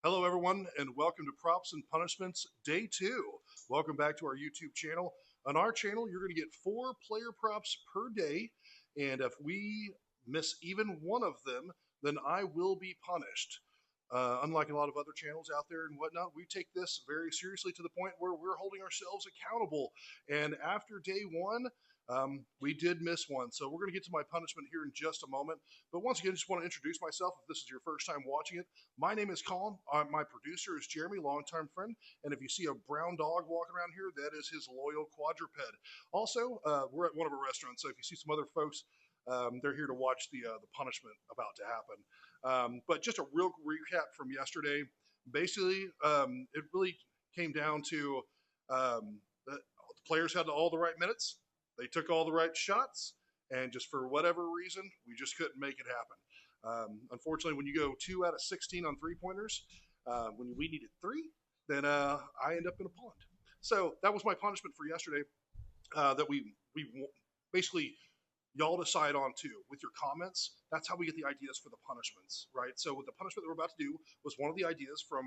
Hello, everyone, and welcome to Props and Punishments Day 2. Welcome back to our YouTube channel. On our channel, you're going to get 4 player props per day, and if we miss even one of them, then I will be punished. Unlike a lot of other channels out there and whatnot, we take this very seriously to the point where we're holding ourselves accountable. And after day 1, we did miss one, so we're going to get to my punishment here in just a moment. But once again, I just want to introduce myself if this is your first time watching it. My name is Colin. My producer is Jeremy, longtime friend. And if you see a brown dog walking around here, that is his loyal quadruped. Also, we're at one of our restaurants, so if you see some other folks, they're here to watch the punishment about to happen. But just a real recap from yesterday. Basically, it really came down to the players had all the right minutes. They took all the right shots, and just for whatever reason, we just couldn't make it happen. Unfortunately, when you go 2 out of 16 on three-pointers, when we needed 3, then I end up in a pond. So that was my punishment for yesterday. That we basically y'all decide on too with your comments. That's how we get the ideas for the punishments, right? So with the punishment that we're about to do was one of the ideas from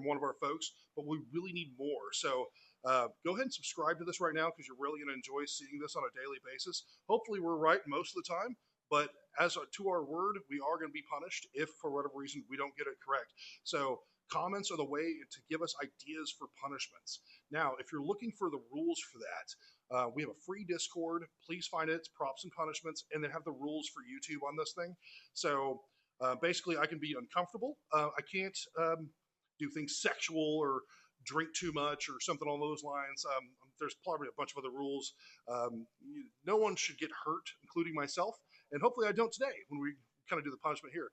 one of our folks, but we really need more. So go ahead and subscribe to this right now because you're really going to enjoy seeing this on a daily basis. Hopefully we're right most of the time, but to our word, we are going to be punished if for whatever reason we don't get it correct. So comments are the way to give us ideas for punishments. Now, if you're looking for the rules for that, we have a free Discord. Please find it. It's Props and Punishments, and they have the rules for YouTube on this thing. So basically, I can be uncomfortable. I can't do things sexual or drink too much or something on those lines. There's probably a bunch of other rules. No one should get hurt, including myself, and hopefully I don't today when we kind of do the punishment here.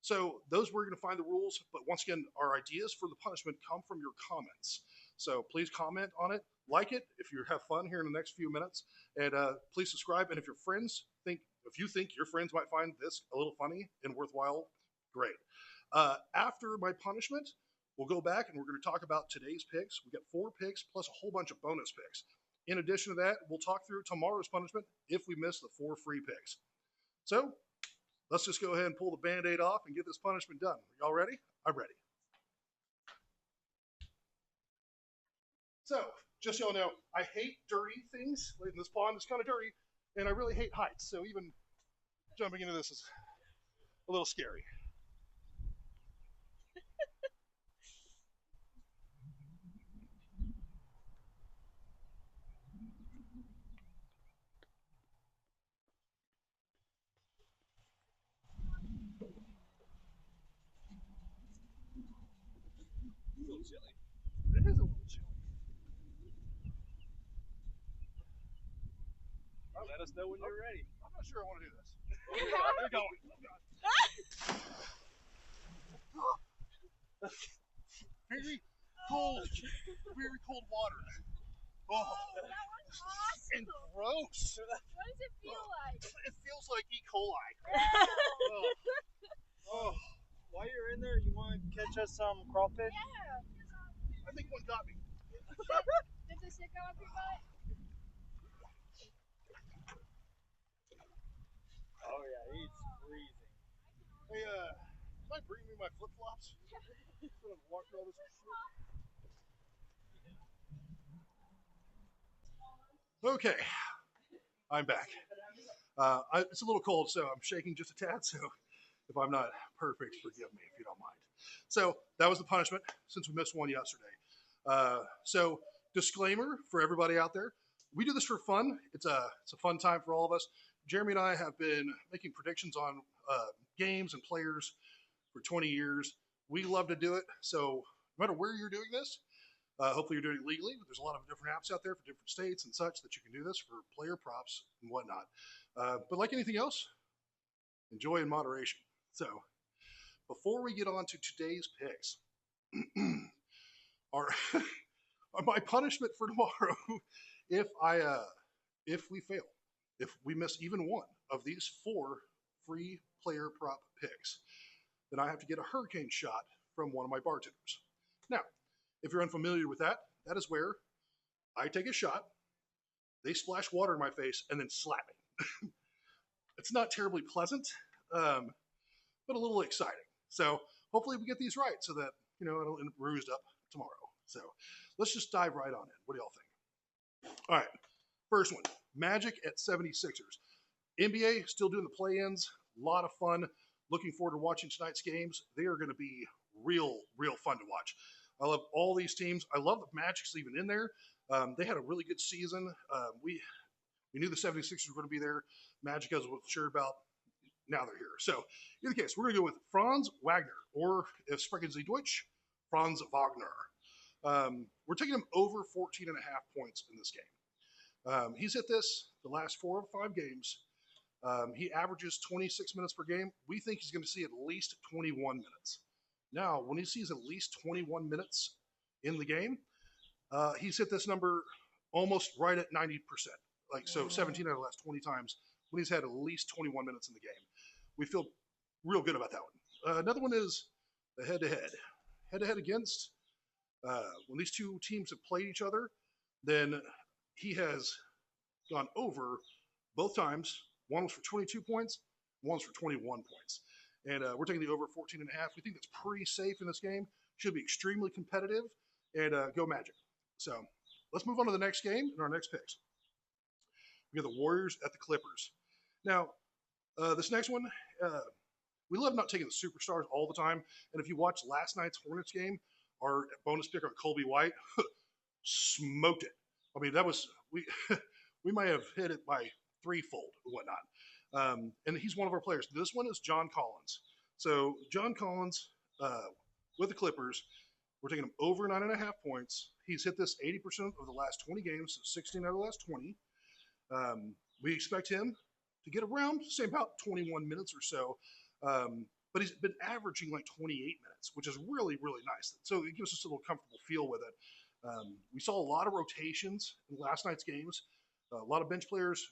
So those we're going to find the rules, but once again, our ideas for the punishment come from your comments. So please comment on it, like it if you have fun here in the next few minutes, and please subscribe. And if your friends if you think your friends might find this a little funny and worthwhile, great. After my punishment, we'll go back and we're going to talk about today's picks. We got 4 picks plus a whole bunch of bonus picks. In addition to that, we'll talk through tomorrow's punishment if we miss the 4 free picks. So let's just go ahead and pull the Band-Aid off and get this punishment done. Y'all ready? I'm ready. So, just so you know, I hate dirty things. This pond is kind of dirty, and I really hate heights. So even jumping into this is a little scary. It's a little chilly. It is a little chilly. Let us know when you're ready. I'm not sure I want to do this. We're going. Very cold water. Oh, that was awesome. and gross. What does it feel like? It feels like E. coli. Oh, While you're in there, you want to catch us some crawfish? Yeah. I think one got me. Did the stick go up your butt? Oh yeah, he's freezing. Hey, can I bring me my flip-flops? Instead of walking all this shit. Okay, I'm back. It's a little cold, so I'm shaking just a tad, so if I'm not perfect, forgive me if you don't mind. So that was the punishment since we missed one yesterday. So disclaimer for everybody out there, we do this for fun. It's a fun time for all of us. Jeremy and I have been making predictions on games and players for 20 years. We love to do it, so no matter where you're doing this, hopefully you're doing it legally. There's a lot of different apps out there for different states and such that you can do this for player props and whatnot. But like anything else, enjoy in moderation. So before we get on to today's picks, our my punishment for tomorrow, if we fail, if we miss even one of these 4 free player prop picks, then I have to get a hurricane shot from one of my bartenders. Now, if you're unfamiliar with that, that is where I take a shot, they splash water in my face, and then slap me. It's not terribly pleasant, but a little exciting. So hopefully we get these right so that, I don't end up bruised up tomorrow. So let's just dive right on in. What do y'all think? All right, first one, Magic at 76ers. NBA still doing the play-ins. A lot of fun. Looking forward to watching tonight's games. They are going to be real fun to watch. I love all these teams. I love the Magic's even in there. They had a really good season. We knew the 76ers were going to be there. Magic, I was sure about. Now they're here. So, in the case, we're going to go with Franz Wagner, or if sprechen Sie Deutsch, Franz Wagner. We're taking him over 14.5 points in this game. He's hit this the last 4 or 5 games. He averages 26 minutes per game. We think he's going to see at least 21 minutes. Now, when he sees at least 21 minutes in the game, he's hit this number almost right at 90%. Like, so 17 out of the last 20 times when he's had at least 21 minutes in the game. We feel real good about that one. Another one is the head-to-head. Head-to-head against, when these two teams have played each other, then he has gone over both times. One was for 22 points, one was for 21 points. And we're taking the over 14.5. We think that's pretty safe in this game. Should be extremely competitive, and go Magic. So let's move on to the next game and our next picks. We got the Warriors at the Clippers. Now, this next one, we love not taking the superstars all the time. And if you watch last night's Hornets game, our bonus pick on Colby White smoked it. I mean, that was we might have hit it by threefold or whatnot. And he's one of our players. This one is John Collins. So John Collins with the Clippers, we're taking him over 9.5 points. He's hit this 80% of the last 20 games, 16 out of the last 20. We expect him to get around, say about 21 minutes or so. But he's been averaging like 28 minutes, which is really nice. So it gives us a little comfortable feel with it. We saw a lot of rotations in last night's games. A lot of bench players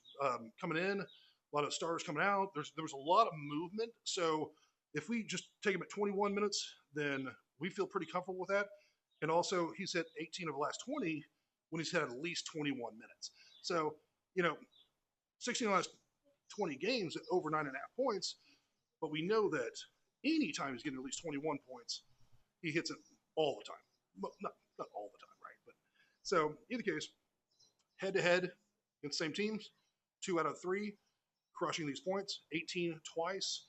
coming in, a lot of stars coming out. There was a lot of movement. So if we just take him at 21 minutes, then we feel pretty comfortable with that. And also, he's hit 18 of the last 20 when he's had at least 21 minutes. So, 16 of the last 20 games at over 9.5 points. But we know that anytime he's getting at least 21 points, he hits it all the time. Well, not all the time, right? But so, in either case, head-to-head against the same teams, 2 out of 3, crushing these points, 18 twice,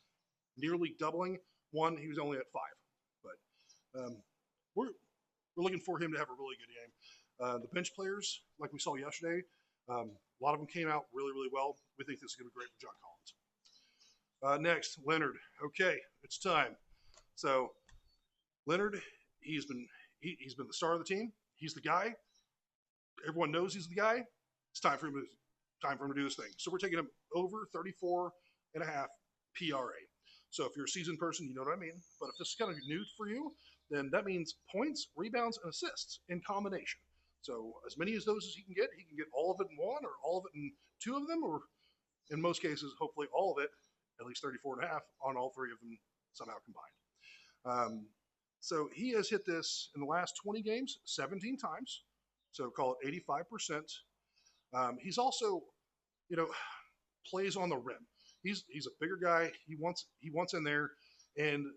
nearly doubling. One, he was only at 5. But we're looking for him to have a really good game. The bench players, like we saw yesterday, a lot of them came out really well. We think this is going to be great for John Collins. Next, Leonard. Okay, it's time. So Leonard, he's been the star of the team. He's the guy. Everyone knows he's the guy. It's time for him to do his thing. So we're taking him over 34.5 PRA. So if you're a seasoned person, you know what I mean. But if this is kind of new for you, then that means points, rebounds, and assists in combination. So as many as those as he can get all of it in one, or all of it in 2 of them, or in most cases, hopefully all of it, at least 34.5 on all 3 of them somehow combined. So he has hit this in the last 20 games 17 times. So call it 85%. He's also, plays on the rim. He's a bigger guy. He wants in there, and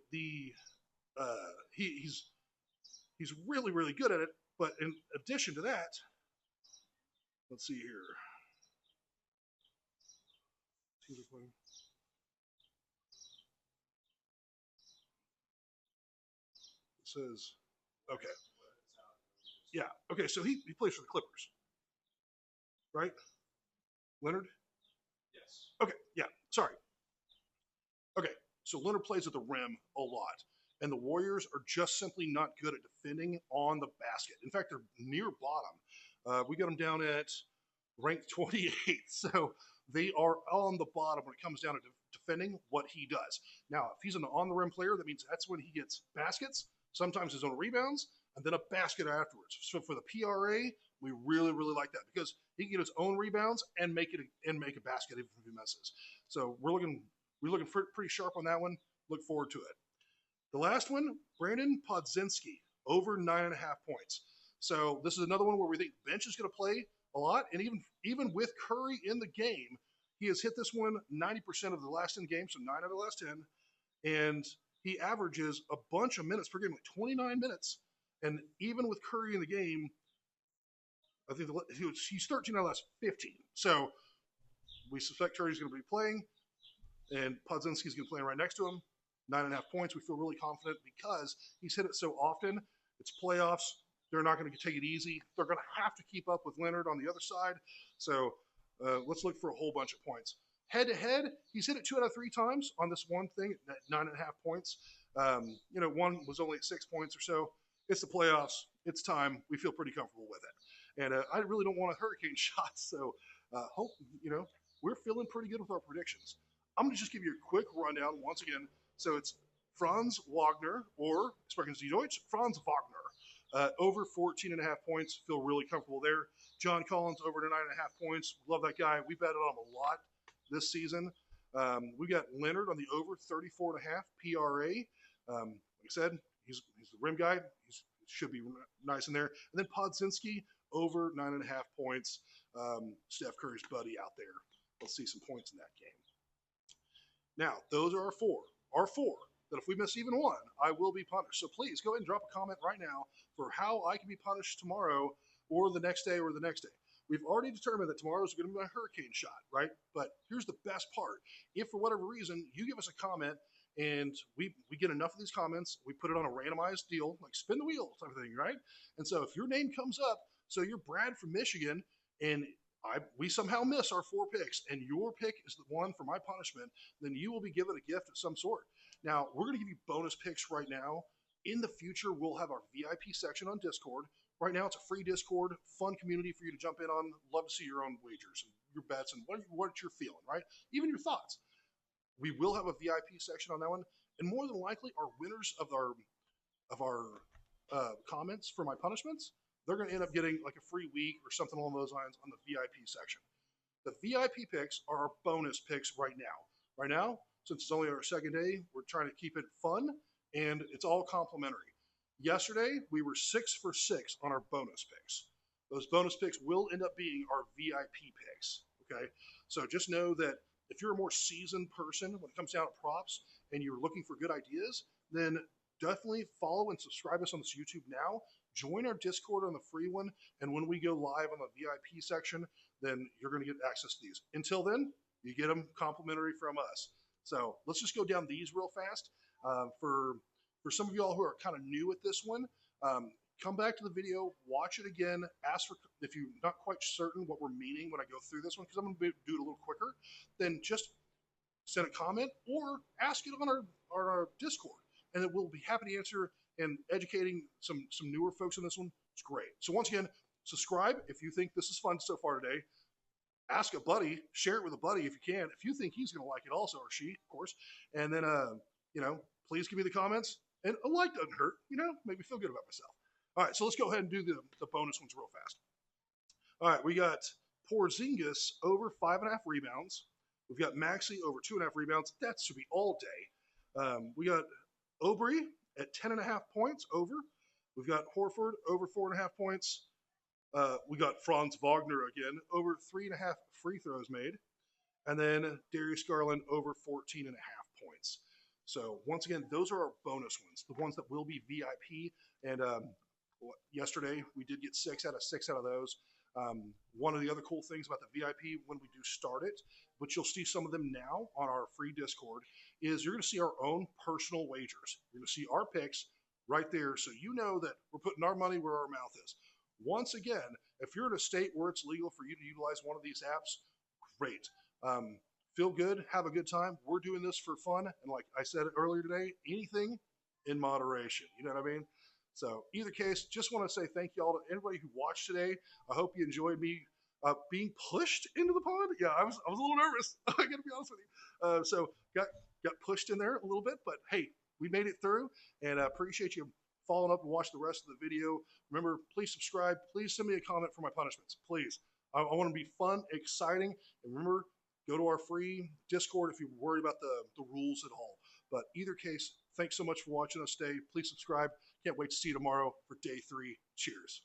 he's really good at it. But in addition to that, let's see here. It says, okay. Yeah, okay, so he plays for the Clippers, right? Leonard? Yes. Okay, yeah, sorry. Okay, so Leonard plays at the rim a lot, and the Warriors are just simply not good at defending on the basket. In fact, they're near bottom. We got them down at ranked 28th, so they are on the bottom when it comes down to defending what he does. Now, if he's an on-the-rim player, that means that's when he gets baskets, sometimes his own rebounds, and then a basket afterwards. So for the PRA, we really like that because he can get his own rebounds and make a basket even if he misses. So we're looking pretty sharp on that one. Look forward to it. The last one, Brandon Podzinski, over 9.5 points. So this is another one where we think bench is going to play a lot, and even with Curry in the game, he has hit this one 90% of the last 10 games, so 9 out of the last 10. And he averages a bunch of minutes per game, like 29 minutes. And even with Curry in the game, I think he's 13 out of the last 15. So we suspect Curry's going to be playing, and Podzinski's going to be playing right next to him. 9.5 points. We feel really confident because he's hit it so often. It's playoffs. They're not going to take it easy. They're going to have to keep up with Leonard on the other side. So let's look for a whole bunch of points. Head-to-head, he's hit it 2 out of 3 times on this one thing at 9.5 points. One was only at 6 points or so. It's the playoffs. It's time. We feel pretty comfortable with it. And I really don't want a hurricane shot, so hope, we're feeling pretty good with our predictions. I'm going to just give you a quick rundown once again. So it's Franz Wagner, or sprechen Sie Deutsch, Franz Wagner. Over 14.5 points. Feel really comfortable there. John Collins over to 9.5 points. Love that guy. We betted on him a lot this season. We got Leonard on the over 34.5 PRA. Like I said, he's the rim guy. He should be nice in there. And then Podzinski over 9.5 points. Steph Curry's buddy out there. Let's see some points in that game. Now, those are our four. Our four. That if we miss even one, I will be punished. So please go ahead and drop a comment right now for how I can be punished tomorrow or the next day or the next day. We've already determined that tomorrow's going to be my hurricane shot, right? But here's the best part. If for whatever reason you give us a comment and we get enough of these comments, we put it on a randomized deal, like spin the wheel type of thing, right? And so if your name comes up, so you're Brad from Michigan, and we somehow miss our 4 picks, and your pick is the one for my punishment, then you will be given a gift of some sort. Now, we're going to give you bonus picks right now. In the future, we'll have our VIP section on Discord. Right now, it's a free Discord, fun community for you to jump in on. Love to see your own wagers and your bets and what you're feeling, right? Even your thoughts. We will have a VIP section on that one, and more than likely, our winners of our comments for my punishments, they're going to end up getting like a free week or something along those lines on the VIP section. The VIP picks are our bonus picks right now. Right now, since it's only our second day, we're trying to keep it fun, and it's all complimentary. Yesterday, we were 6 for 6 on our bonus picks. Those bonus picks will end up being our VIP picks, okay? So just know that if you're a more seasoned person when it comes down to props and you're looking for good ideas, then definitely follow and subscribe us on this YouTube now. Join our Discord on the free one, and when we go live on the VIP section, then you're going to get access to these. Until then, you get them complimentary from us. So let's just go down these real fast. For some of y'all who are kind of new at this one, come back to the video, watch it again, ask for, if you're not quite certain what we're meaning when I go through this one, because I'm going to do it a little quicker, then just send a comment or ask it on our Discord, and then we'll be happy to answer. And educating some newer folks on this one, it's great. So once again, subscribe if you think this is fun so far today. Ask a buddy, share it with a buddy if you can, if you think he's going to like it also, or she, of course. And then, please give me the comments. And a like doesn't hurt, make me feel good about myself. All right, so let's go ahead and do the bonus ones real fast. All right, we got Porzingis over 5.5 rebounds. We've got Maxey over 2.5 rebounds. That should be all day. We got Aubrey at 10.5 points over. We've got Horford over 4.5 points. We got Franz Wagner again over 3.5 free throws made. And then Darius Garland over 14.5 points. So once again, those are our bonus ones, the ones that will be VIP. And yesterday we did get 6 out of those. One of the other cool things about the VIP when we do start it, but you'll see some of them now on our free Discord, is you're going to see our own personal wagers. You're going to see our picks right there, so you know that we're putting our money where our mouth is. Once again, if you're in a state where it's legal for you to utilize one of these apps, great. Feel good, have a good time. We're doing this for fun, and like I said earlier today, anything in moderation. You know what I mean? So either case, just want to say thank you all to everybody who watched today. I hope you enjoyed me being pushed into the pond. Yeah, I was a little nervous. I got to be honest with you. So got pushed in there a little bit, but hey, we made it through, and I appreciate you following up and watch the rest of the video. Remember, please subscribe. Please send me a comment for my punishments. Please. I want to be fun, exciting, and remember, go to our free Discord if you're worried about the rules at all. But either case, thanks so much for watching us today. Please subscribe. Can't wait to see you tomorrow for day 3. Cheers.